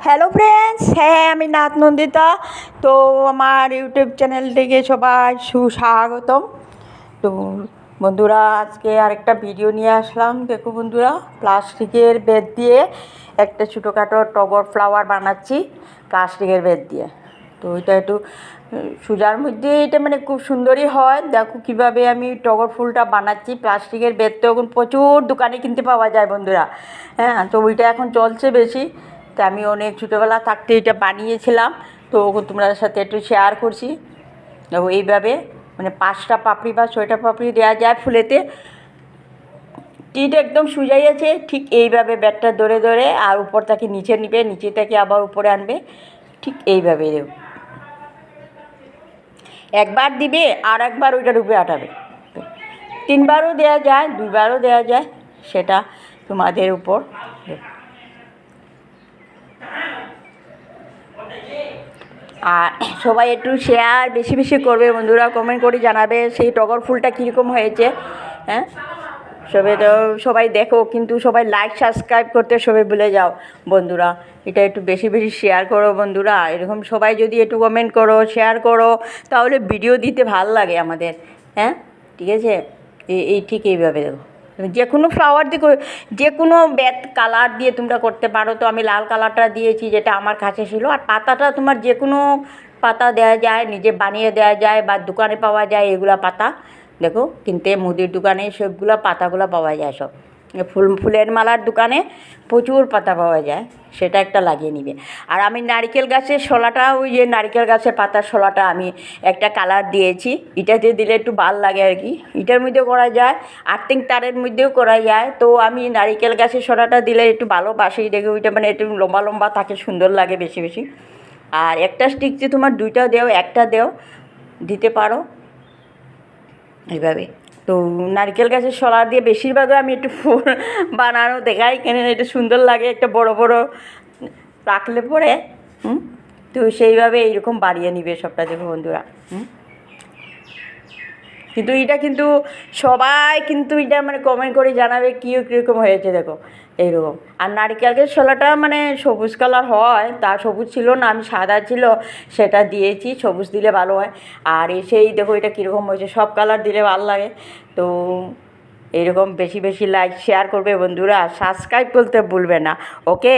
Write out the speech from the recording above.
Hello friends, হ্যাঁ আমি নাথ নন্দিতা। তো আমার ইউটিউব চ্যানেল থেকে সবাই সুস্বাগতম। তো বন্ধুরা, আজকে আরেকটা ভিডিও নিয়ে আসলাম। দেখো বন্ধুরা, প্লাস্টিকের বেত দিয়ে একটা ছোটোখাটো টগর ফ্লাওয়ার বানাচ্ছি প্লাস্টিকের বেত দিয়ে। তো এটা একটু সুজার মধ্যে, এটা মানে খুব সুন্দরই হয়। দেখো কীভাবে আমি টগর ফুলটা বানাচ্ছি। প্লাস্টিকের বেত তো এখন প্রচুর দোকানে কিনতে পাওয়া যায় বন্ধুরা। হ্যাঁ, তো ওইটা এখন চলছে বেশি। তো আমি অনেক ছোটোবেলা থাকতে এটা বানিয়েছিলাম, তো তোমাদের সাথে একটু শেয়ার করছি। দেখো এইভাবে মানে 5টা পাপড়ি বা 6টা পাপড়ি দেওয়া যায় ফুলেতে। টিট একদম সুজাই আছে, ঠিক এইভাবে ব্যাটটা ধরে ধরে আর উপর থেকে নিচে নিবে, নিচে থেকে আবার উপরে আনবে, ঠিক এইভাবে দেব। একবার দিবে আর একবার ওইটার উপরে আটাবে। 3বারও দেওয়া যায়, 2বারও দেওয়া যায়, সেটা তোমাদের উপর। আর সবাই একটু শেয়ার বেশি বেশি করবে বন্ধুরা, কমেন্ট করে জানাবে সেই টগর ফুলটা কীরকম হয়েছে। হ্যাঁ, সবাই দেখো, কিন্তু সবাই লাইক সাবস্ক্রাইব করতে সবাই ভুলে যাও বন্ধুরা। এটা একটু বেশি বেশি শেয়ার করো বন্ধুরা। এরকম সবাই যদি একটু কমেন্ট করো, শেয়ার করো, তাহলে ভিডিও দিতে ভাল লাগে আমাদের। হ্যাঁ, ঠিক আছে। এই ঠিক এইভাবে দেখো, যে কোনো ফ্লাওয়ার দিয়ে, যে কোনো বেত কালার দিয়ে তোমরা করতে পারো। তো আমি লাল কালারটা দিয়েছি, যেটা আমার কাছে ছিল। আর পাতাটা তোমার যে কোনো পাতা দেওয়া যায়, নিজে বানিয়ে দেওয়া যায়, বা দোকানে পাওয়া যায় এগুলা পাতা। দেখো কিনতে মুদির দোকানে সবগুলো পাতাগুলো পাওয়া যায় সব। ফুলের মালার দোকানে প্রচুর পাতা পাওয়া যায়, সেটা একটা লাগিয়ে নিবে। আর আমি নারকেল গাছের শোলাটা, ওই যে নারকেল গাছের পাতার শোলাটা আমি একটা কালার দিয়েছি। এটাতে দিলে একটু ভাল লাগে আর কি। এটার মধ্যেও করা যায়, আর্থিং তারের মধ্যেও করা যায়। তো আমি নারকেল গাছের শোলাটা দিলে একটু ভালোবাসি, দেখে ওইটা মানে একটু লম্বা লম্বা থাকে, সুন্দর লাগে বেশি বেশি। আর একটা স্টিক যে তোমার 2টা দেও, একটা দেও, দিতে পারো এইভাবে। তো নারকেল গাছের শলা দিয়ে বেশিরভাগই আমি একটু ফুল বানানো দেখাই, কেন এটা সুন্দর লাগে, একটা বড় বড় রাখলে পরে। তো সেইভাবে এইরকম বাড়িয়ে নিবে সবটা, দেখো বন্ধুরা। কিন্তু এটা কিন্তু সবাই কিন্তু এটা মানে কমেন্ট করে জানাবে কীরকম হয়েছে। দেখো এইরকম। আর নারকেলের শোলাটা মানে সবুজ কালার হয়, তা সবুজ ছিল না, আমি সাদা ছিল সেটা দিয়েছি। সবুজ দিলে ভালো হয়। আর এসেই দেখো এটা কীরকম হয়েছে, সব কালার দিলে ভালো লাগে। তো এরকম বেশি বেশি লাইক শেয়ার করবে বন্ধুরা, সাবস্ক্রাইব করতে ভুলবে না। ওকে।